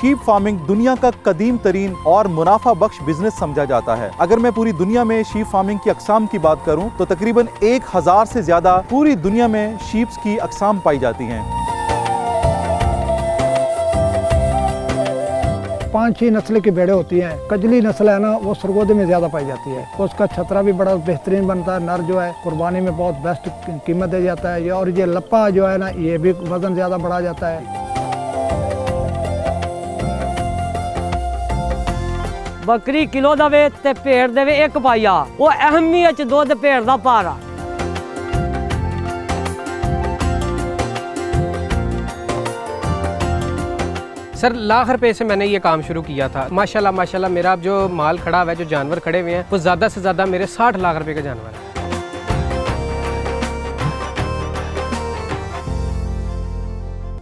Sheep farming दुनिया का कदीम तरीन और मुनाफा बख्श बिजनेस समझा जाता है। अगर मैं पूरी दुनिया में शीप फार्मिंग की अकसाम की बात करूं तो तकरीबन 1000 से ज्यादा पूरी दुनिया में शीप्स की अकसाम पाई जाती हैं। 5-6 नस्ल की भेड़ें होती हैं। कजली नस्ल है ना, वो सरगोदे में ज्यादा पाई जाती है। तो उसका छतरा भी बड़ा बेहतरीन बनता है। नर जो है कुर्बानी में बहुत बेस्ट कीमत दे जाता है। और ये लप्पा जो है ना, ये भी वजन ज्यादा बढ़ा जाता है। बकरी किलो दवे ते भेड़ देवे 1 पाइया। वो अहमियत दुध भेड़ दा पारा। सर लाख रुपए से मैंने ये काम शुरू किया था। माशाल्लाह माशाल्लाह मेरा जो माल खड़ा हुआ है, जो जानवर खड़े हुए हैं, वो ज़्यादा से ज़्यादा मेरे 60 लाख रुपए का जानवर है।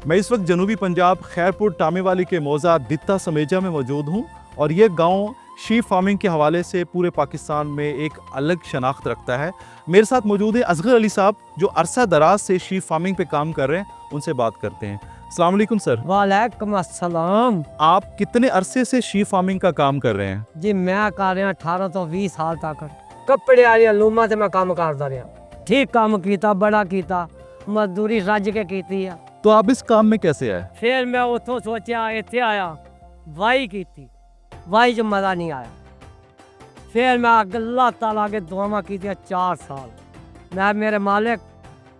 मैं इस वक्त जनूबी पंजाब खैरपुर टामेवाली के मौजा दित्ता समेजा में मौजूद हूँ और ये गांव शीप फार्मिंग के हवाले से पूरे पाकिस्तान में एक अलग शनाख्त रखता है। मेरे साथ मौजूद है असगर अली साहब, जो अरसा दराज से शीप फार्मिंग पे काम कर रहे हैं। उनसे बात करते हैं। अस्सलाम वालेकुम सर। वालेकुम अस्सलाम। आप कितने अरसे से शीप फार्मिंग का काम कर रहे हैं? जी मैं कर रहा 18 तो 20 साल तक कपड़े वाली लूमा से मैं काम करता रहा। ठीक काम किया, बड़ा किया, मजदूरी रज के की है। तो आप इस काम में कैसे आए? फिर मैं उतो सोचा इतने आया, वाही की, वाही च मजा नहीं आया। फिर मैं अल्लाह ताला के दुआवां की 4 साल। मैं मेरे मालिक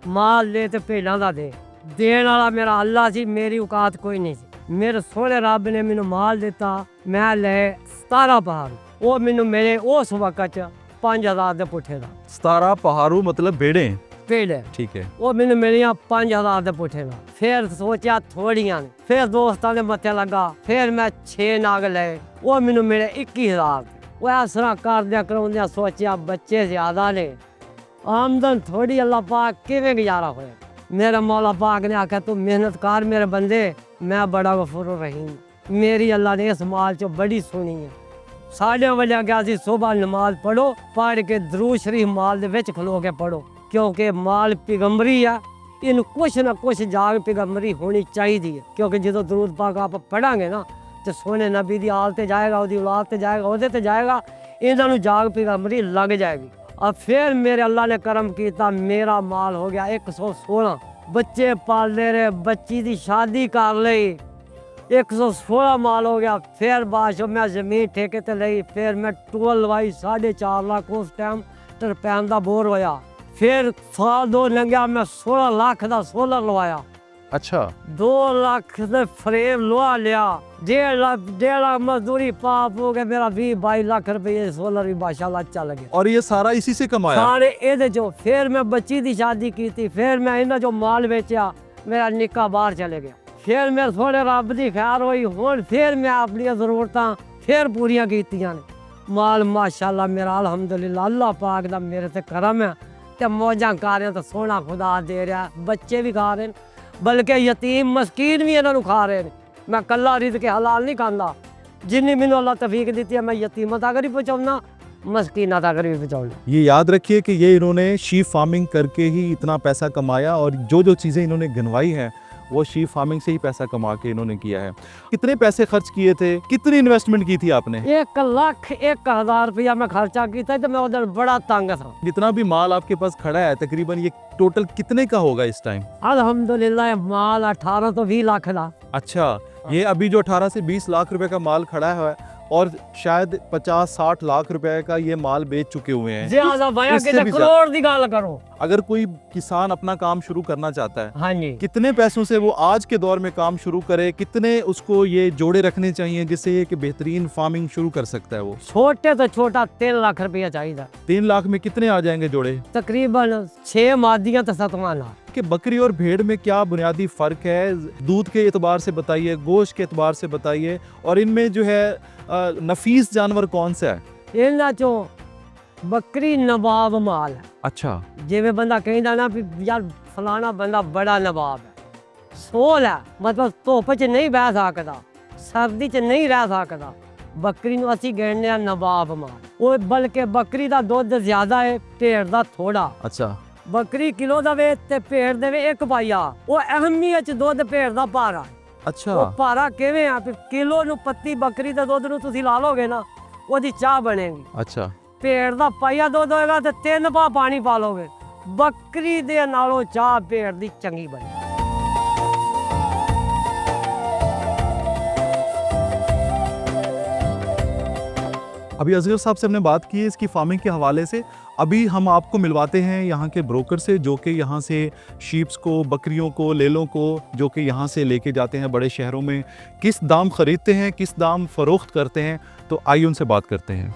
माल ले तो भेड़ां दा दे, देने वाला मेरा अल्लाह सी, मेरी औकात कोई नहीं सी। मेरे सोहने रब ने मैनू माल दिता। मैं ले 17 पहाड़, वो मैनू मेरे उस वक्त 5000 दे पुट्ठे दा। 17 पहाड़ू मतलब बेड़े? पेड़, ठीक है। वो मैनू मेरिया 5000 दे पुट्ठे दा। फिर सोचा थोड़ियां ने, फिर दोस्तां दे मत्थे लगा। फिर मैं 6 नाग ले, वो मैनू मेरे 21,000। वो इस तरह करद्या कराउंदियां सोचा बच्चे ज्यादा ने, आमदन थोड़ी, अल्लाह पाक किवें गुजारा होया। मेरे मौला पाक ने आख्या तू मेहनत कर मेरे बंदे, मैं बड़ा गफूर रहीम। मेरी अल्लाह ने इस माल चो बड़ी सुनी है। 8:30 बजे गया सी, सुबह नमाज पढ़ो, पढ़ के दरूद शरीफ माल दे विच खलो के पढ़ो, क्योंकि माल पैगंबरी है। इन कुछ ना कुछ जाग पैगंबरी होनी चाहिए है। क्योंकि जो दरूद पाक आप पढ़ांगे ना तो सोने नबी दी आल ते जाएगा, ओदी औलाद ते जाएगा, ओदे ते जाएगा, इन्हां जाग पैगंबरी लग जाएगी। अब फिर मेरे अल्लाह ने करम किया, मेरा माल हो गया 116। बच्चे पाल ले रहे, बच्ची की शादी कर ली, 116 माल हो गया। फिर बाद मैं जमीन ठेके ते ली, फिर मैं टूल लवाई 4.5 लाख। उस टाइम टरपैन का बोर होया। फिर साल 2 लंघिया, मैं 16 लाख का सोलर लवाया। अच्छा। 2 लाख दे फ्रेम लोहा लिया। 1.5 लाख मजदूरी पाप हो गया। मेरा 20-22 लाख रुपये सोलर भी माशाल्लाह चल गया। और ये सारा इसी से कमाया? सारे एदे जो। फिर मैं बच्ची की शादी की थी, फिर मैं इन्हें जो माल बेचा, मेरा निक्का बाहर चले गया। फिर मेरे थोड़े रब की खैर हुई। हुण फिर मैं अपनी जरूरतां फिर पूरियां कीतियां ने। माल माशाल्लाह मेरा अल्हम्दुलिल्लाह अल्लाह पाक दा मेरे ते करम है ते मौजां कर रहे तो सोहना खुदा दे रहा। बच्चे भी खा रहे हैं, बल्कि यतीम मस्कीन भी इन्हों खा रहे हैं। मैं कला रिज़्क़ हलाल नहीं खाता। जिन्नी मैनू अल्लाह तौफीक दी है, मैं यतीमां तक ही पहुँचाऊना, मस्कीना तक भी पहुँचाऊना। ये याद रखिए कि ये इन्होंने शीप फार्मिंग करके ही इतना पैसा कमाया, और जो जो चीज़ें इन्होंने गिनवाई हैं वो शीप फार्मिंग से ही पैसा कमा के इन्होंने किया है। कितने पैसे खर्च किए थे, कितनी इन्वेस्टमेंट की थी आपने? 1,01,000 रुपया मैं खर्चा किया, तो मैं उधर बड़ा तंग था। जितना भी माल आपके पास खड़ा है तकरीबन ये टोटल कितने का होगा इस टाइम? अल्हम्दुलिल्लाह माल 18 तो 20 लाख का। अच्छा, ये अभी जो 18 से 20 लाख रुपए का माल खड़ा है और शायद 50-60 लाख रुपए का ये माल बेच चुके हुए हैं। ज्यादा भैया इससे कितने भी करोड़ की गल करो। अगर कोई किसान अपना काम शुरू करना चाहता है, हाँ जी, कितने पैसों से वो आज के दौर में काम शुरू करे, कितने उसको ये जोड़े रखने चाहिए जिससे ये कि बेहतरीन फार्मिंग शुरू कर सकता है वो? छोटे तो छोटा 3 लाख रुपया चाहिए। 3 लाख में कितने आ जाएंगे जोड़े? तकरीबन 6 मादियां तो 7वां लाख। कि बकरी और भेड़ में क्या बुनियादी फ़र्क है? दूध के एतबार से बताइए, गोश्त के एतबार से बताइए, और इनमें जो है नफीस जानवर कौन सा है? इन्हां चो बकरी नवाब माल है। अच्छा। जिवें बंदा कहंदा ना भी यार फलाना बंदा बड़ा नवाब है। सोल है, मतलब धुप च नहीं बह सकदा, सर्दी च नहीं रह सकदा। बकरी नूं असीं गिणने आ नवाब माल। वो बल्कि बकरी दा दुध ज्यादा है, भेड़ दा थोड़ा। अच्छा। बकरी किलो दवे ते भेड़ देवे 1 पाइया। वो अहमियत दुध भेड़ दा पारा। अच्छा ਉਹ ਭਾਰਾ ਕਿਵੇਂ ਆ ਕਿ ਕਿਲੋ ਨੂੰ ਪੱਤੀ ਬੱਕਰੀ ਦੇ ਦੁੱਧ ਨੂੰ ਤੁਸੀਂ ਲਾ ਲੋਗੇ ਨਾ ਉਹਦੀ ਚਾਹ ਬਣੇਗੀ। अच्छा ਭੇਡ ਦਾ ਪਾਈਆ ਦੁੱਧ ਹੋਏਗਾ ਤੇ 3 ਪਾ ਪਾਣੀ ਪਾ ਲੋਗੇ, ਬੱਕਰੀ ਦੇ ਨਾਲੋਂ ਚਾਹ ਭੇਡ ਦੀ ਚੰਗੀ ਬਣੇ। अभी असगर साहब से हमने बात की है इसकी फार्मिंग के हवाले से। अभी हम आपको मिलवाते हैं यहाँ के ब्रोकर से जो कि यहाँ से शीप्स को, बकरियों को, लेलों को जो कि यहाँ से लेके जाते हैं बड़े शहरों में, किस दाम ख़रीदते हैं, किस दाम फ़रोख्त करते हैं। तो आइए उनसे बात करते हैं।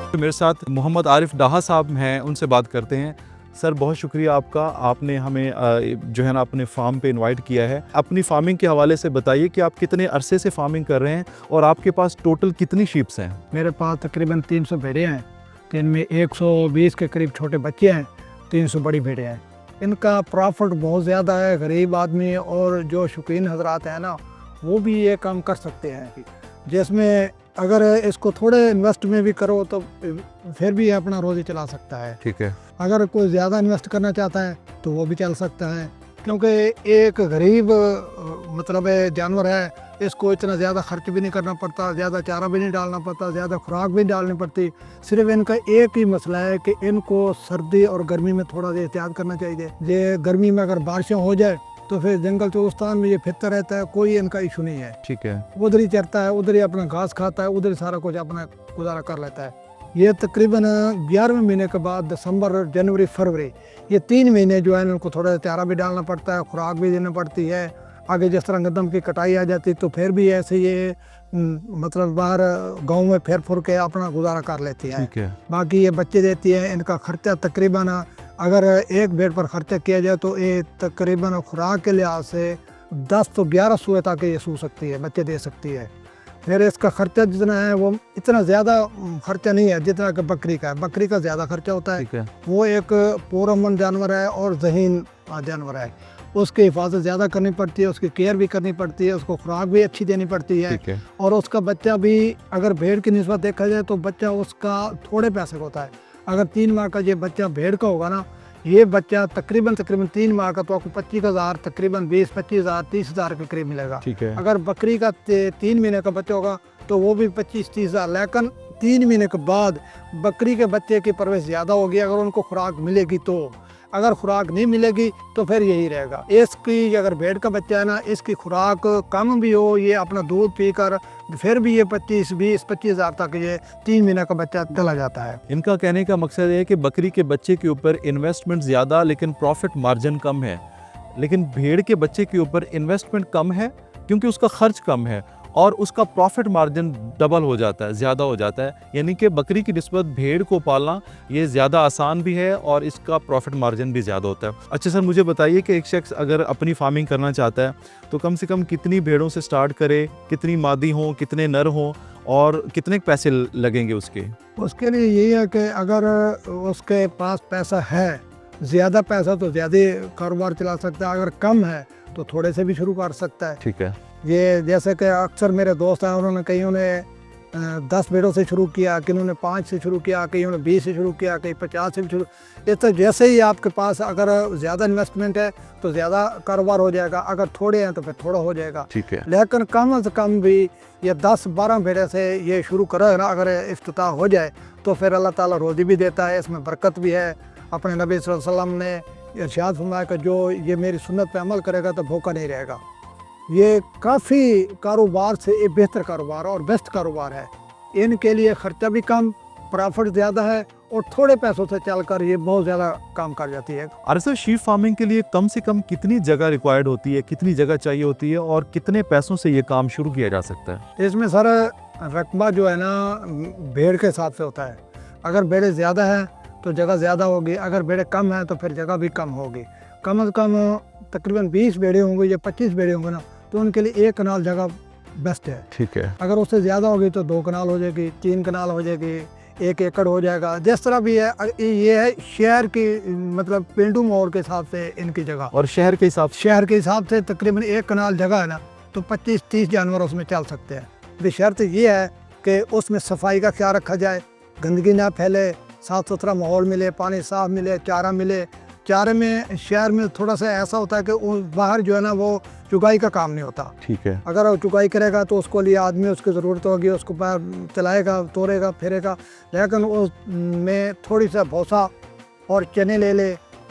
तो मेरे साथ मोहम्मद आरिफ डाहा साहब हैं, उनसे बात करते हैं। सर बहुत शुक्रिया आपका, आपने हमें जो है ना अपने फार्म पे इनवाइट किया है। अपनी फार्मिंग के हवाले से बताइए कि आप कितने अरसे से फार्मिंग कर रहे हैं और आपके पास टोटल कितनी शीप्स हैं। मेरे पास तकरीबन 300 भेड़ें हैं, जिनमें 120 के करीब छोटे बच्चे हैं, 300 बड़ी भेड़ें हैं। इनका प्रॉफिट बहुत ज़्यादा है। गरीब आदमी और जो शौकीन हजरात हैं ना, वो भी ये काम कर सकते हैं, जिसमें अगर इसको थोड़े इन्वेस्ट में भी करो तो फिर भी अपना रोज़ी चला सकता है। ठीक है। अगर कोई ज़्यादा इन्वेस्ट करना चाहता है तो वो भी चल सकता है, क्योंकि एक गरीब मतलब जानवर है, इसको इतना ज़्यादा खर्च भी नहीं करना पड़ता, ज़्यादा चारा भी नहीं डालना पड़ता, ज़्यादा खुराक भी नहीं डालनी पड़ती। सिर्फ इनका एक ही मसला है कि इनको सर्दी और गर्मी में थोड़ा एहतियात करना चाहिए। ये गर्मी में अगर बारिशें हो जाए तो फिर जंगल चोस्तान में ये फिरता रहता है, कोई इनका इशू नहीं है। ठीक है। उधर ही चरता है, उधर ही अपना घास खाता है, उधर ही सारा कुछ अपना गुजारा कर लेता है। ये तकरीबन 11वें महीने के बाद दिसंबर, जनवरी, फरवरी, ये 3 महीने जो है इनको थोड़ा चारा भी डालना पड़ता है, खुराक भी देनी पड़ती है। आगे जिस तरह गंदम की कटाई आ जाती तो फिर भी ऐसे ये मतलब बाहर गांव में फिर फुर के अपना गुजारा कर लेती है। ठीक है। बाकी ये बच्चे देती है। इनका खर्चा तकरीबन अगर एक भेड़ पर खर्चा किया जाए तो ये तकरीबन खुराक के लिहाज से 10 तो 11 सूए तक ये सू सकती है, बच्चे दे सकती है। फिर इसका खर्चा जितना है वो इतना ज़्यादा खर्चा नहीं है जितना कि बकरी का है। बकरी का ज़्यादा खर्चा होता है। ठीक है। वो एक पुरअमन जानवर है और ज़हीन जानवर है, उसकी हिफाजत ज़्यादा करनी पड़ती है, उसकी केयर भी करनी पड़ती है, उसको खुराक भी अच्छी देनी पड़ती है। ठीक है। और उसका बच्चा भी अगर भेड़ की निस्बत देखा जाए तो बच्चा उसका थोड़े पैसे का होता है। अगर 3 माह का ये बच्चा भेड़ का होगा ना, ये बच्चा तकरीबन 3 माह का तो आपको 25,000 तकरीबन 20-25,000 30,000 के करीब मिलेगा। ठीक है। अगर बकरी का 3 महीने का बच्चा होगा तो वो भी 25-30,000। लेकिन 3 महीने के बाद बकरी के बच्चे की परवरिश ज़्यादा होगी अगर उनको खुराक मिलेगी तो। अगर खुराक नहीं मिलेगी तो फिर यही रहेगा। इसकी अगर भेड़ का बच्चा है ना, इसकी खुराक कम भी हो, ये अपना दूध पीकर फिर भी ये 25,000 तक ये 3 महीने का बच्चा चला जाता है। इनका कहने का मकसद है कि बकरी के बच्चे के ऊपर इन्वेस्टमेंट ज़्यादा लेकिन प्रॉफिट मार्जिन कम है, लेकिन भेड़ के बच्चे के ऊपर इन्वेस्टमेंट कम है क्योंकि उसका खर्च कम है और उसका प्रॉफिट मार्जिन डबल हो जाता है, ज़्यादा हो जाता है। यानी कि बकरी की निस्बत भेड़ को पालना ये ज़्यादा आसान भी है और इसका प्रॉफिट मार्जिन भी ज़्यादा होता है। अच्छा सर, मुझे बताइए कि एक शख्स अगर अपनी फार्मिंग करना चाहता है तो कम से कम कितनी भेड़ों से स्टार्ट करे, कितनी मादी हों, कितने नर हों और कितने पैसे लगेंगे उसके? उसके लिए यही है कि अगर उसके पास पैसा है, ज़्यादा पैसा तो ज़्यादा कारोबार चला सकता है, अगर कम है तो थोड़े से भी शुरू कर सकता है। ठीक है। ये जैसे कि अक्सर मेरे दोस्त हैं, उन्होंने कईयों ने 10 भेड़ों से शुरू किया, कईयों ने 5 से शुरू किया, कईयों ने 20 से शुरू किया, कई 50 से भी शुरू। इस तरह जैसे ही आपके पास अगर ज़्यादा इन्वेस्टमेंट है तो ज़्यादा कारोबार हो जाएगा, अगर थोड़े हैं तो फिर थोड़ा हो जाएगा। ठीक है। लेकिन कम से कम भी ये 10-12 भेड़े से ये शुरू करो ना, अगर इफ्तिताह हो जाए तो फिर अल्लाह ताला रोज़ी भी देता है, इसमें बरकत भी है। अपने नबी सल्लल्लाहु अलैहि वसल्लम ने इरशाद फरमाया कि जो ये मेरी सुन्नत पे अमल करेगा तो भूखा नहीं रहेगा। ये काफ़ी कारोबार से एक बेहतर कारोबार और बेस्ट कारोबार है। इनके लिए ख़र्चा भी कम, प्रॉफिट ज़्यादा है और थोड़े पैसों से चलकर ये बहुत ज़्यादा काम कर जाती है। अरे सर, शीप फार्मिंग के लिए कम से कम कितनी जगह रिक्वायर्ड होती है, कितनी जगह चाहिए होती है और कितने पैसों से ये काम शुरू किया जा सकता है? इसमें सारा रकबा जो है ना भेड़ के हिसाब से होता है। अगर भेड़ें ज़्यादा हैं तो जगह ज़्यादा होगी, अगर भेड़ें कम हैं तो फिर जगह भी कम होगी। कम से कम तकरीबन 20 भेड़ें होंगी या 25 भेड़ें होंगे ना, तो उनके लिए 1 कनाल जगह बेस्ट है। ठीक है। अगर उससे ज़्यादा होगी तो 2 कनाल हो जाएगी, 3 कनाल हो जाएगी, 1 एकड़ हो जाएगा, जिस तरह भी है। ये है शहर की मतलब पिंडू मोड़ के हिसाब से इनकी जगह, और शहर के हिसाब से तकरीबन 1 कनाल जगह है ना, तो 25-30 जानवर उसमें चल सकते हैं। बशर्त ये है कि उसमें सफाई का ख्याल रखा जाए, गंदगी ना फैले, साफ़ सुथरा माहौल मिले, पानी साफ मिले, चारा मिले। चारे में शहर में थोड़ा सा ऐसा होता है कि बाहर जो है ना वो चुगाई का काम नहीं होता। ठीक है। अगर वो चुगाई करेगा तो उसको लिए आदमी उसकी ज़रूरत होगी, उसको पैर चलाएगा, तोड़ेगा, फिरेगा। लेकिन उसमें थोड़ी सा भूसा और चने ले ले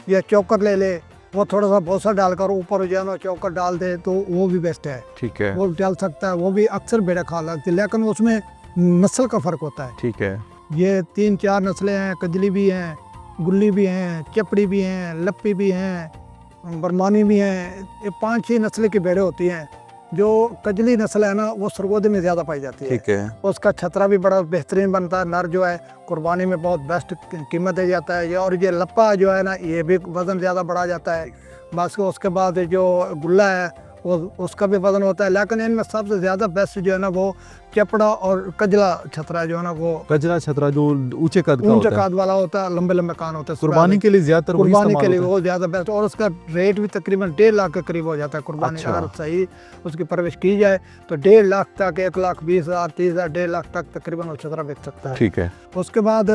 या चोकर ले ले, वो थोड़ा सा भूसा डालकर ऊपर जो है ना चोकर डाल दे तो वो भी बेस्ट है। ठीक है। वो डाल सकता है, वो भी अक्सर भेड़ें खा लगती है, लेकिन उसमें नस्ल का फ़र्क होता है। ठीक है। ये 3-4 नस्लें हैं, कजली भी हैं, गुल्ली भी हैं, चपड़ी भी हैं, लप्पी भी हैं, बरमानी भी हैं। ये 5-6 नस्लें की भेड़ें होती हैं। जो कजली नस्ल है ना वो सरगोदे में ज़्यादा पाई जाती है। ठीक है। उसका छतरा भी बड़ा बेहतरीन बनता है। नर जो है कुर्बानी में बहुत बेस्ट कीमत दे जाता है। और ये लप्पा जो है ना ये भी वज़न ज़्यादा बढ़ा जाता है। बस उसके बाद जो गुल्ला है वो उसका भी वज़न होता है। लेकिन इनमें सबसे ज़्यादा बेस्ट जो है ना वो चपड़ा और कजला छतरा जो है ना वो कजरा छतरा जो ऊंचे कद का ऊंचे होता है, कद वाला होता है, लंबे लंबे कान होते हैं। कुर्बानी के लिए ज्यादातर वही कुर्बानी इस्तेमाल के लिए होता है। वो ज़्यादा बेस्ट। और उसका रेट भी तकरीबन 1.5 लाख के करीब हो जाता है कुर्बानी। अच्छा। अगर सही उसकी परवरिश की जाए तो 1.5 लाख तक, 1,20,000, 30,000, 1.5 लाख तक तकरीबन वो छतरा बिक सकता है। ठीक है। उसके बाद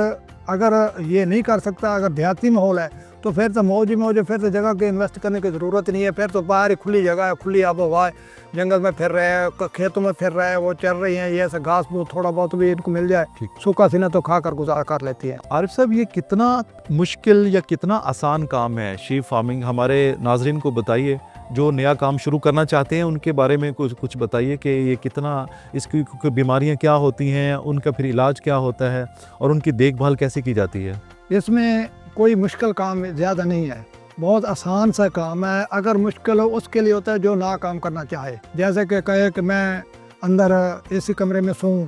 अगर ये नहीं कर सकता, अगर देहाती माहौल है तो फिर तो मौज ही मौज है, फिर तो जगह के इन्वेस्ट करने की ज़रूरत नहीं है। फिर तो बाहर ही खुली जगह है, खुली आब हवा है, जंगल में फिर रहे हैं, खेतों में फिर रहे हैं, वो चल रही हैं, ये ऐसा घास फूस थोड़ा बहुत भी इनको मिल जाए, ठीक। सूखा सीना तो खा कर गुजारा कर लेती है। आरिफ साहब, ये कितना मुश्किल या कितना आसान काम है शीप फार्मिंग? हमारे नाजरीन को बताइए जो नया काम शुरू करना चाहते हैं उनके बारे में कुछ बताइए कि ये कितना, इसकी बीमारियां क्या होती हैं, उनका फिर इलाज क्या होता है और उनकी देखभाल कैसे की जाती है? इसमें कोई मुश्किल काम ज़्यादा नहीं है, बहुत आसान सा काम है। अगर मुश्किल हो उसके लिए होता है जो ना काम करना चाहे। जैसे कि कहे कि मैं अंदर एसी कमरे में सोऊं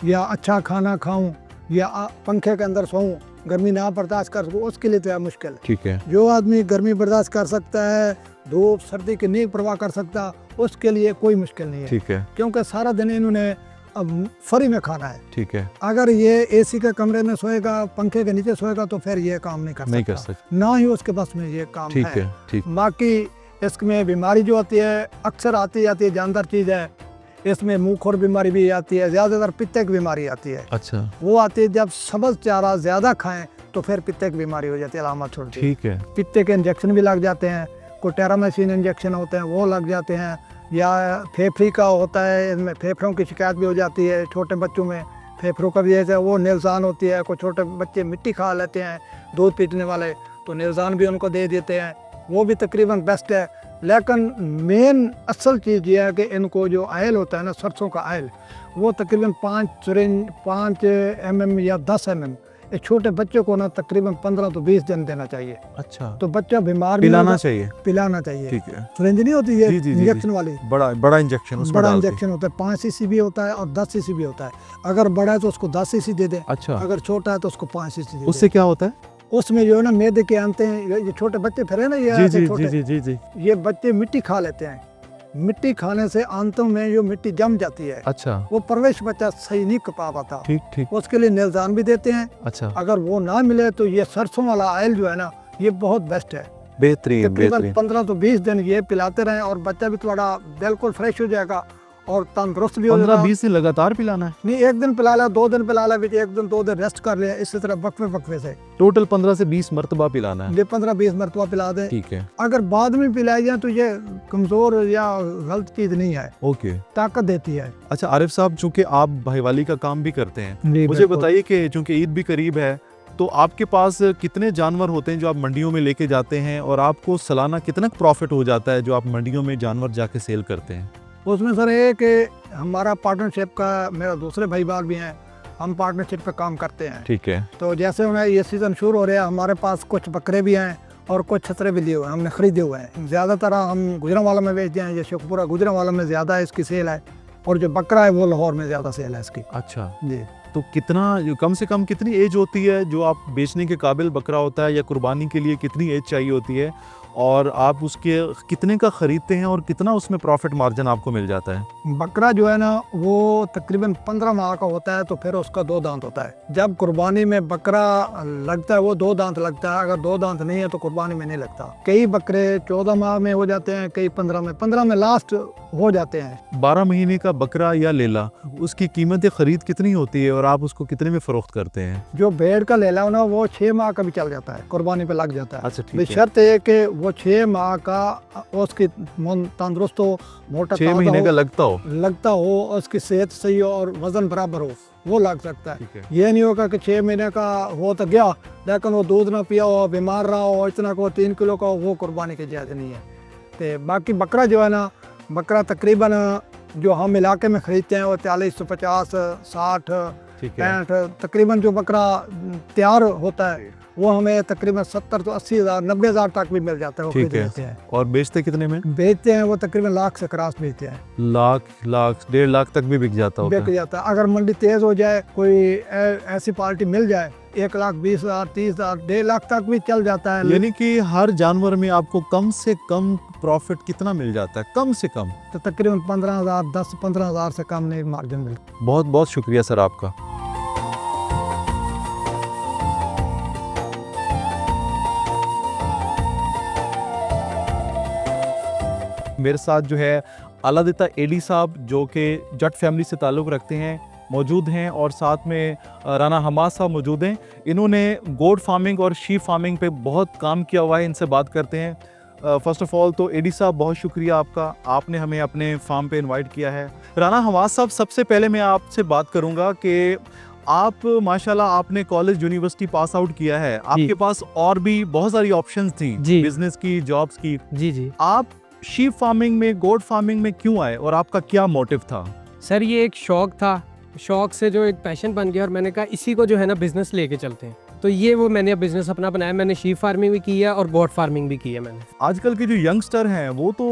या अच्छा खाना खाऊं या पंखे के अंदर सोऊं, गर्मी ना बर्दाश्त कर सकूं, उसके लिए तो है मुश्किल। ठीक है। जो आदमी गर्मी बर्दाश्त कर सकता है, धूप सर्दी की नहीं परवाह कर सकता, उसके लिए कोई मुश्किल नहीं है। ठीक है। क्योंकि सारा दिन इन्होंने अब फ्री में खाना है। ठीक है। अगर ये एसी के कमरे में सोएगा, पंखे के नीचे सोएगा तो फिर ये काम नहीं कर सकता। ना ही उसके बस में ये काम ठीक है। ठीक। बाकी इसमें बीमारी जो आती है अक्सर आती है, जानदार चीज़ है। इसमें मुंहखोर बीमारी भी आती है, ज़्यादातर पित्ते की बीमारी आती है। अच्छा। वो आती है जब सब्ज़ चारा ज़्यादा खाएं तो फिर पित्ते की बीमारी हो जाती है, अलामत छोड़ती है। ठीक है। पित्ते के इंजेक्शन भी लग जाते हैं, कोई टेरामाइसिन इंजेक्शन होते हैं वो लग जाते हैं, या फेफड़ी का होता है, इसमें फेफड़ों की शिकायत भी हो जाती है। छोटे बच्चों में फेफड़ों का भी जैसे वो नुकसान होती है। कोई छोटे बच्चे मिट्टी खा लेते हैं, दूध पीने वाले, तो नुकसान भी उनको दे देते हैं, वो भी तकरीबन बेस्ट है। लेकिन मेन असल चीज़ ये है कि इनको जो आयल होता है ना, सरसों का आयल, वो तकरीबन 5 mm या 10 mm एक छोटे बच्चे को ना तकरीबन 15 तो 20 दिन देना चाहिए। अच्छा। तो बच्चा बीमार भी पिलाना होगा, चाहिए। पिलाना चाहिए। ठीक है। सिरिंज नहीं होती है जी, जी, जी, इंजेक्शन वाली, बड़ा इंजेक्शन उसमें बड़ा डालते हैं। इंजेक्शन होता है। 5 cc भी होता है और 10 cc भी होता है। अगर बड़ा है तो उसको 10 cc दे दे, अच्छा। अगर छोटा है तो उसको 5 cc दे उससे क्या होता है? दे। उसमें जो है ना मैदे के आते हैं, ये छोटे बच्चे फिर है ना, ये जी ऐसे जी छोटे, जी जी जी। ये बच्चे मिट्टी खा लेते हैं। मिट्टी खाने से आंतों में जो मिट्टी जम जाती है, अच्छा। वो परवरिश बच्चा सही नहीं कर पाता। ठीक ठीक। उसके लिए निज़ान भी देते हैं। अच्छा। अगर वो ना मिले तो ये सरसों वाला आयल जो है ना ये बहुत बेस्ट है। बेहतरीन तकरीबन बेहतरीन। 15 तो 20 दिन ये पिलाते रहें और बच्चा भी थोड़ा बिल्कुल फ्रेश हो जाएगा और तंदुरुस्त भी हो जाएगा। 15-20 दिन लगातार पिलाना है? नहीं, 1 दिन पिला ला, 2 दिन पिला ला, 1 दिन 2 दिन रेस्ट कर ले, इसी तरह वक्फे से टोटल 15 से 20 मरतबा पिलाना है? ये 15-20 मरतबा पिला दे। ठीक है। अगर बाद में पिलाई जाए तो ये कमज़ोर या गलत चीज़ नहीं है, ओके। ताकत देती है। अच्छा आरिफ साहब, चूंकि आप भाईवाली का काम भी करते हैं, जी, मुझे बिल्कुल। बताइए कि चूंकि ईद भी करीब है तो आपके पास कितने जानवर होते हैं जो आप मंडियों में लेके जाते हैं और आपको सालाना कितना प्रॉफिट हो जाता है जो आप मंडियों में जानवर जाके सेल करते हैं? उसमें सर ये कि हमारा पार्टनरशिप का, मेरा दूसरे भाई बार भी हैं, हम पार्टनरशिप पे काम करते हैं। ठीक है। तो जैसे उन्हें ये सीज़न शुरू हो रहा है, हमारे पास कुछ बकरे भी हैं और कुछ छतरे भी लिए हुए हैं, हमने ख़रीदे हुए हैं। ज़्यादातर हम गुजरांवाला में बेचते हैं, ये शेखपुरा गुजरांवाला में ज़्यादा है इसकी सेल है, और जो बकरा है वो लाहौर में ज़्यादा सेल है इसकी। अच्छा। जी। तो कितना, कम से कम कितनी एज होती है जो आप बेचने के काबिल बकरा होता है, या कुर्बानी के लिए कितनी एज चाहिए होती है? और आप उसके कितने का ख़रीदते हैं और कितना उसमें प्रॉफिट मार्जिन आपको मिल जाता है? बकरा जो है ना वो तकरीबन 15 माह का होता है, तो फिर उसका 2 दांत होता है। जब कुर्बानी में बकरा लगता है वो 2 दांत लगता है, अगर 2 दांत नहीं है तो कुर्बानी में नहीं लगता। कई बकरे 14 माह में हो जाते हैं, कई 15 में लास्ट हो जाते हैं। 12 महीने का बकरा या लेला, उसकी कीमत ख़रीद कितनी होती है और आप उसको कितने में फ़रोख्त करते हैं? जो भेड़ का लेला ना वो 6 माह का भी चल जाता है, कुर्बानी पे लग जाता है। अच्छा, ठीक है। शर्त है कि वो 6 माह का उसकी तंदुरुस्त हो, मोटा 6 महीने हो, का लगता हो। उसकी सेहत सही हो और वजन बराबर हो, वो लग सकता है। ठीक है। ये नहीं होगा कि 6 महीने का हो तो गया लेकिन वो दूध ना पिया हो, बीमार रहा हो, इतना को 3 किलो का हो, वो कुर्बानी की जायज़ नहीं है। तो बाकी बकरा जो है ना, बकरा तकरीबन जो हम इलाके में ख़रीदते हैं वो 40, 50, 60, ठीक है। 65, तकरीबन जो बकरा तैयार होता है वो हमें तकरीबन 70 तो 80 हज़ार 90 हज़ार तक भी मिल जाता है। वो ठीक खरीद है। लेते हैं। और बेचते कितने में? बेचते हैं वो तकरीबन लाख से क्रॉस बेचते हैं, लाख 1.5 लाख तक भी बिक जाता होगा। बिक जाता है। अगर मंडी तेज़ हो जाए, कोई ऐसी पार्टी मिल जाए, 1,20,000, 30,000, 1.5 लाख तक भी चल जाता है। यानी कि हर जानवर में आपको कम से कम प्रॉफिट कितना मिल जाता है? कम से कम तो तकरीबन 15,000, 10-15 हज़ार से कम नहीं मार्जिन मिलता। बहुत बहुत शुक्रिया सर आपका। मेरे साथ जो है अलादिता एडी साहब जो कि जट फैमिली से ताल्लुक़ रखते हैं मौजूद हैं, और साथ में राना हमाद साहब मौजूद हैं। इन्होंने गोट फार्मिंग और शीप फार्मिंग पे बहुत काम किया हुआ है। इनसे बात करते हैं। फ़र्स्ट ऑफ़ ऑल तो एडी साहब बहुत शुक्रिया आपका, आपने हमें अपने फार्म पे इनवाइट किया है। राना हमाद साहब, सबसे पहले मैं आपसे बात करूंगा कि आप माशाल्लाह आपने कॉलेज यूनिवर्सिटी पास आउट किया है, आपके पास और भी बहुत सारी ऑप्शंस थी जी। बिजनेस की, जॉब्स की। जी जी आप शीप फार्मिंग में, गोट फार्मिंग में क्यों आए और आपका क्या मोटिव था? सर, ये एक शौक था, शौक से जो एक पैशन बन गया और मैंने कहा इसी को जो है ना बिजनेस लेके चलते हैं। तो ये वो मैंने बिजनेस अपना बनाया। मैंने शीप फार्मिंग भी की है और गोट फार्मिंग भी की है मैंने। आजकल के जो यंगस्टर हैं वो तो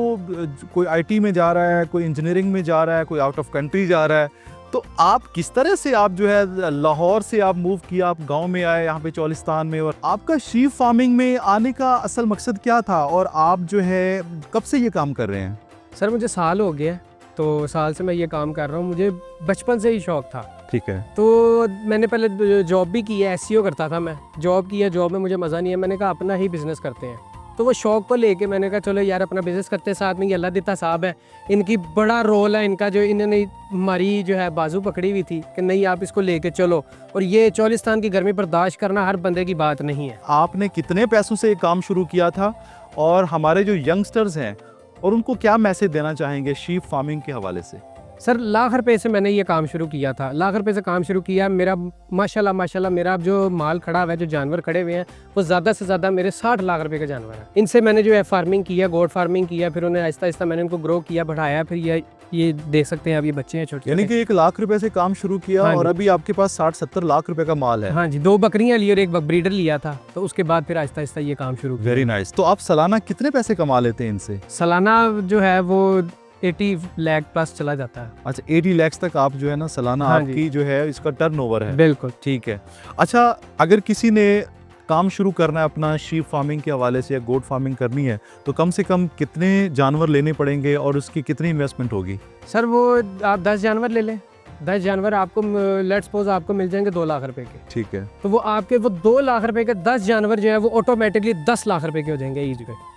कोई आईटी में जा रहा है, कोई इंजीनियरिंग में जा रहा है, कोई आउट ऑफ कंट्री जा रहा है। तो आप किस तरह से, आप जो है लाहौर से आप मूव किया, आप गांव में आए यहाँ पे चौलिस्तान में, और आपका शीप फार्मिंग में आने का असल मकसद क्या था और आप जो है कब से ये काम कर रहे हैं? सर, मुझे साल हो गया है, तो साल से मैं ये काम कर रहा हूँ। मुझे बचपन से ही शौक था। ठीक है। तो मैंने पहले जॉब भी की है, एसईओ करता था मैं। जॉब की है, जॉब में मुझे मज़ा नहीं है। मैंने कहा अपना ही बिज़नेस करते हैं। तो वो शौक को लेके मैंने कहा चलो यार अपना बिज़नेस करते हैं। साथ में ये अलादिता साहब है, इनकी बड़ा रोल है इनका, जो इन्होंने हमारी जो है बाजू पकड़ी हुई थी कि नहीं आप इसको लेके चलो। और ये चौलिस्तान की गर्मी बर्दाश्त करना हर बंदे की बात नहीं है। आपने कितने पैसों से ये काम शुरू किया था और हमारे जो यंगस्टर्स हैं और उनको क्या मैसेज देना चाहेंगे शीप फार्मिंग के हवाले से? सर, लाख रुपए से मैंने ये काम शुरू किया था। लाख रुपए से काम शुरू किया। मेरा माशाल्लाह मेरा जो माल खड़ा हुआ है, जो जानवर खड़े हुए हैं, वो ज़्यादा से ज़्यादा मेरे 60 लाख रुपए का जानवर है। इनसे मैंने जो है फार्मिंग किया, गोट फार्मिंग किया, फिर उन्हें आहिस्ता आहिस्ता मैंने उनको ग्रो किया, बढ़ाया। फिर ये देख सकते हैं अब ये बच्चे हैं छोटे। यानी कि 1 लाख रुपए से काम शुरू किया हाँ और जी। अभी आपके पास 60-70 लाख रुपए का माल है। हाँ जी, 2 बकरियां ली और 1 ब्रीडर लिया था। तो उसके बाद फिर आहिस्ता आहिस्ता ये काम शुरू किया। Very nice. तो आप सालाना कितने पैसे कमा लेते हैं इनसे? सालाना जो है वो 80 लाख प्लस चला जाता है। अच्छा, 80 लाख तक आप जो है ना सालाना हाँ जी। आपकी जो है इसका टर्नओवर है। बिल्कुल। ठीक है। अच्छा, अगर किसी ने काम शुरू करना है अपना शीप फार्मिंग के हवाले से या गोट फार्मिंग करनी है, तो कम से कम कितने जानवर लेने पड़ेंगे और उसकी कितनी इन्वेस्टमेंट होगी? सर, वो आप 10 जानवर ले लें। 10 जानवर आपको लेट्स सपोज आपको मिल जाएंगे 2 लाख रुपए के। ठीक है। तो वो 2 लाख रुपए के 10 जानवर जो है वो ऑटोमेटिकली 10 लाख रुपए के हो जाएंगे ईच पे।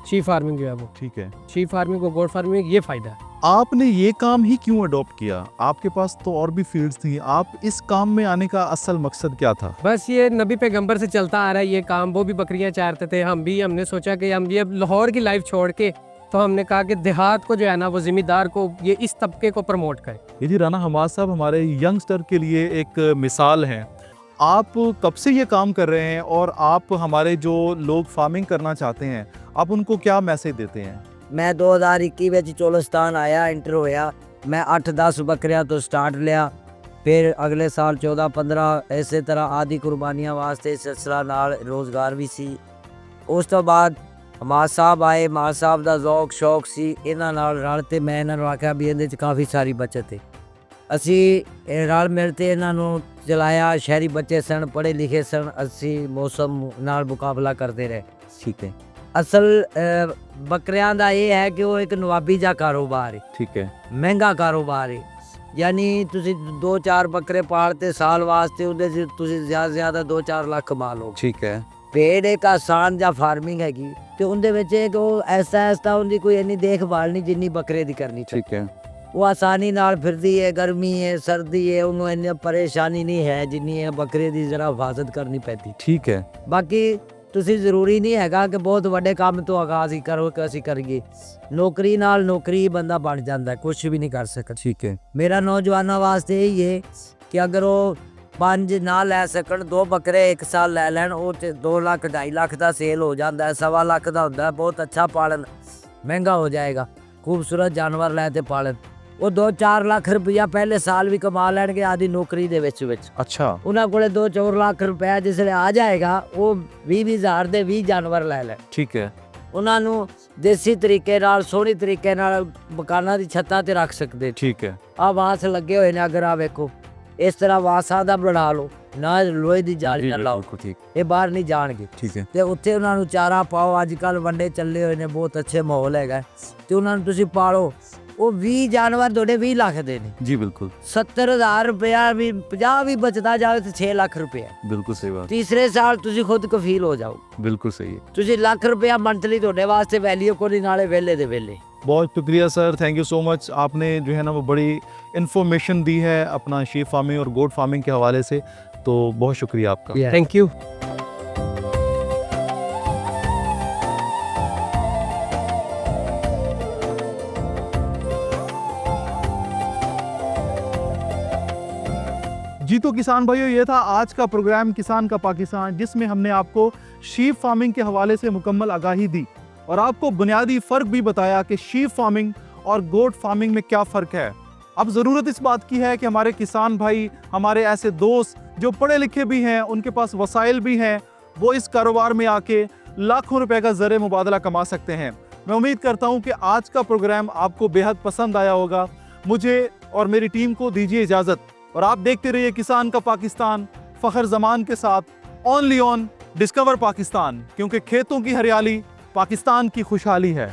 शीप फार्मिंग जो है वो, ठीक है। शीप फार्मिंग को गोट फार्मिंग ये फ़ायदा है। आपने ये काम ही क्यों अडॉप्ट किया? आपके पास तो और भी फील्ड्स थी, आप इस काम में आने का असल मकसद क्या था? बस ये नबी पैगंबर से चलता आ रहा है ये काम। वो भी बकरियां चारते थे, हमने सोचा कि हम ये लाहौर की लाइफ छोड़ के, तो हमने कहा कि देहात को जो है ना वो जिम्मेदार को, ये इस तबके को प्रमोट करें। ये जी राना हमाद साहब हमारे यंगस्टर के लिए एक मिसाल हैं। आप कब से ये काम कर रहे हैं और आप हमारे जो लोग फार्मिंग करना चाहते हैं, आप उनको क्या मैसेज देते हैं? मैं 2021 ਵਿੱਚ चौलिस्तान आया, इंटर होया। मैं 8-10 बकरियां तो स्टार्ट लिया, फिर अगले साल 14-15 इसे तरह आदि कुर्बानियां वास्ते सिलसिला नाल रोज़गार भी सी। उस तो बाद हमाद साहब आए, हमाद साहब ਦਾ ਜ਼ੌਕ ਸ਼ੌਕ ਸੀ, ਇਹਨਾਂ ਨਾਲ ਰਲ ਤੇ ਮੈਂ ਇਹਨਾਂ ਨੂੰ ਆਖਿਆ ਵੀ ਇਹਦੇ 'ਚ ਕਾਫੀ ਸਾਰੀ ਬਚਤ ਹੈ। ਅਸੀਂ ਰਲ ਮਿਲ ਤੇ ਇਹਨਾਂ ਨੂੰ ਚਲਾਇਆ। ਸ਼ਹਿਰੀ ਬੱਚੇ ਸਨ, ਪੜ੍ਹੇ ਲਿਖੇ ਸਨ, ਅਸੀਂ ਮੌਸਮ ਨਾਲ ਮੁਕਾਬਲਾ ਕਰਦੇ ਰਹੇ। ਠੀਕ ਹੈ। ਅਸਲ ਬੱਕਰਿਆਂ ਦਾ ਇਹ ਹੈ ਕਿ ਉਹ ਇੱਕ ਨਵਾਬੀ ਜਿਹਾ ਕਾਰੋਬਾਰ ਹੈ, ठीक है, ਮਹਿੰਗਾ ਕਾਰੋਬਾਰ ਹੈ। ਯਾਨੀ ਤੁਸੀਂ 2-4 ਬੱਕਰੇ ਪਾਲਤੇ ਸਾਲ ਵਾਸਤੇ, ਉਹਦੇ 'ਚ ਤੁਸੀਂ ਜ਼ਿਆਦਾ ਜ਼ਿਆਦਾ 2-4 ਲੱਖ ਕਮਾ ਲਓ। ठीक है, ਭੇਡ ਇੱਕ ਆਸਾਨ ਜਾਂ ਫਾਰਮਿੰਗ ਹੈਗੀ, ਤੇ ਉਹਦੇ ਵਿੱਚ ਇੱਕ ਉਹ ਐਸਾ ਉਹਦੀ ਕੋਈ ਇੰਨੀ ਦੇਖਭਾਲ ਨਹੀਂ ਜਿੰਨੀ ਬੱਕਰੇ ਦੀ ਕਰਨੀ ਚਾਹੀਦੀ। ठीक है, ਉਹ ਆਸਾਨੀ ਨਾਲ ਫਿਰਦੀ ਹੈ, ਗਰਮੀ ਹੈ ਸਰਦੀ ਹੈ, ਉਹਨੂੰ ਇੰਨੀ ਪਰੇਸ਼ਾਨੀ ਨਹੀਂ ਹੈ ਜਿੰਨੀ ਇਹ ਬੱਕਰੇ ਦੀ ਜ਼ਰਾ ਹਿਫਾਜ਼ਤ ਕਰਨੀ ਪੈਂਦੀ। ठीक है, ਬਾਕੀ ਤੁਸੀਂ ਜ਼ਰੂਰੀ ਨਹੀਂ ਹੈਗਾ ਕਿ ਬਹੁਤ ਵੱਡੇ ਕੰਮ ਤੋਂ ਆਗਾਜ਼ ਹੀ ਕਰੋ ਕਿ ਅਸੀਂ ਕਰੀਏ। ਨੌਕਰੀ ਨਾਲ ਨੌਕਰੀ ਬੰਦਾ ਬਣ ਜਾਂਦਾ, ਕੁਝ ਵੀ ਨਹੀਂ ਕਰ ਸਕਦਾ। ठीक है, ਮੇਰਾ ਨੌਜਵਾਨਾਂ ਵਾਸਤੇ ਇਹ ਹੈ ਕਿ ਅਗਰ ਉਹ 5 ਨਾ ਲੈ ਸਕਣ, 2 ਬੱਕਰੇ ਇੱਕ ਸਾਲ ਲੈ ਲੈਣ, ਉਹ 'ਚ 2 ਲੱਖ 2.5 ਲੱਖ ਦਾ ਸੇਲ ਹੋ ਜਾਂਦਾ ਹੈ, 1.25 ਲੱਖ ਦਾ ਹੁੰਦਾ ਹੈ। ਬਹੁਤ ਅੱਛਾ ਪਾਲਣ, ਮਹਿੰਗਾ ਹੋ ਜਾਏਗਾ। ਖੂਬਸੂਰਤ ਜਾਨਵਰ ਲੈ ਤੇ ਪਾਲਣ, ਉਹ 2-4 ਲੱਖ ਰੁਪਇਆ ਪਹਿਲੇ ਸਾਲ ਵੀ ਕਮਾ ਲੈਣਗੇ ਆਦੀ ਨੌਕਰੀ ਦੇ ਵਿੱਚ। अच्छा, ਉਹਨਾਂ ਕੋਲੇ 2-4 ਲੱਖ ਰੁਪਇਆ ਜਿਸਲੇ ਆ ਜਾਏਗਾ, ਉਹ 20 ਹਜ਼ਾਰ ਦੇ 20 ਜਾਨਵਰ ਲੈ ਲੈ। ठीक है, ਉਹਨਾਂ ਨੂੰ ਦੇਸੀ ਤਰੀਕੇ ਨਾਲ, ਸੋਹਣੀ ਤਰੀਕੇ ਨਾਲ ਮਕਾਨਾਂ ਦੀ ਛੱਤਾਂ ਤੇ ਰੱਖ ਸਕਦੇ। ठीक है, ਆ ਵਾਂਸ ਲੱਗੇ ਹੋਏ ਨੇ, ਅਗਰ ਆ ਵੇਖੋ ਇਸ ਤਰ੍ਹਾਂ ਵਾਂਸਾਂ ਦਾ ਬਣਾ ਲਓ, ਨਾ ਲੋਹੇ ਦੀ ਜਾਲੀ ਨਾ ਲਾਓ, बिल्कुल ठीक, ਇਹ ਬਾਹਰ ਨਹੀਂ ਜਾਣਗੇ। ठीक है, ਤੇ ਉੱਥੇ ਉਹਨਾਂ ਨੂੰ ਚਾਰਾ ਪਾਓ। ਅੱਜ ਕੱਲ ਵੰਡੇ ਚੱਲੇ ਹੋਏ ਨੇ, ਬਹੁਤ ਅੱਛੇ ਮਾਹੌਲ ਹੈਗਾ, ਤੇ ਉਹਨਾਂ ਨੂੰ ਤੁਸੀਂ ਪਾਲੋ। ਉਹ 20 ਜਾਨਵਰ ਤੁਹਾਡੇ 20 ਲੱਖ ਦੇ ਨੇ। जी बिल्कुल, 70,000 ਰੁਪਇਆ ਵੀ 50 ਵੀ ਬਚਦਾ ਜਾਵੇ ਤੇ 6 ਲੱਖ ਰੁਪਇਆ। बिल्कुल सही बात, ਤੀਸਰੇ ਸਾਲ ਤੁਸੀਂ ਖੁਦ ਕਫੀਲ ਹੋ ਜਾਓ। बिल्कुल सही है। ਤੁਸੀਂ ਲੱਖ ਰੁਪਇਆ ਮੰਥਲੀ ਤੁਹਾਡੇ ਵਾਸਤੇ ਵੈਲਿਊ ਕੋਈ ਨਾਲੇ ਵੇਲੇ ਦੇ ਵੇਲੇ। बहुत शुक्रिया sir, thank you so much. आपने जो है ना वो बड़ी इन्फॉर्मेशन दी है अपना शीप फार्मिंग और गोट फार्मिंग के हवाले से, तो बहुत शुक्रिया आपका। Thank you. जी तो किसान भाइयों, ये था आज का प्रोग्राम किसान का पाकिस्तान, जिसमें हमने आपको शीप फार्मिंग के हवाले से मुकम्मल आगाही दी और आपको बुनियादी फ़र्क भी बताया कि शीप फार्मिंग और गोट फार्मिंग में क्या फ़र्क है। अब ज़रूरत इस बात की है कि हमारे किसान भाई, हमारे ऐसे दोस्त जो पढ़े लिखे भी हैं, उनके पास वसाइल भी हैं, वो इस कारोबार में आके लाखों रुपए का ज़र मुबादला कमा सकते हैं। मैं उम्मीद करता हूँ कि आज का प्रोग्राम आपको बेहद पसंद आया होगा। मुझे और मेरी टीम को दीजिए इजाज़त और आप देखते रहिए किसान का पाकिस्तान फ़खर जमान के साथ, ओनली ऑन डिस्कवर पाकिस्तान, क्योंकि खेतों की हरियाली पाकिस्तान की खुशहाली है।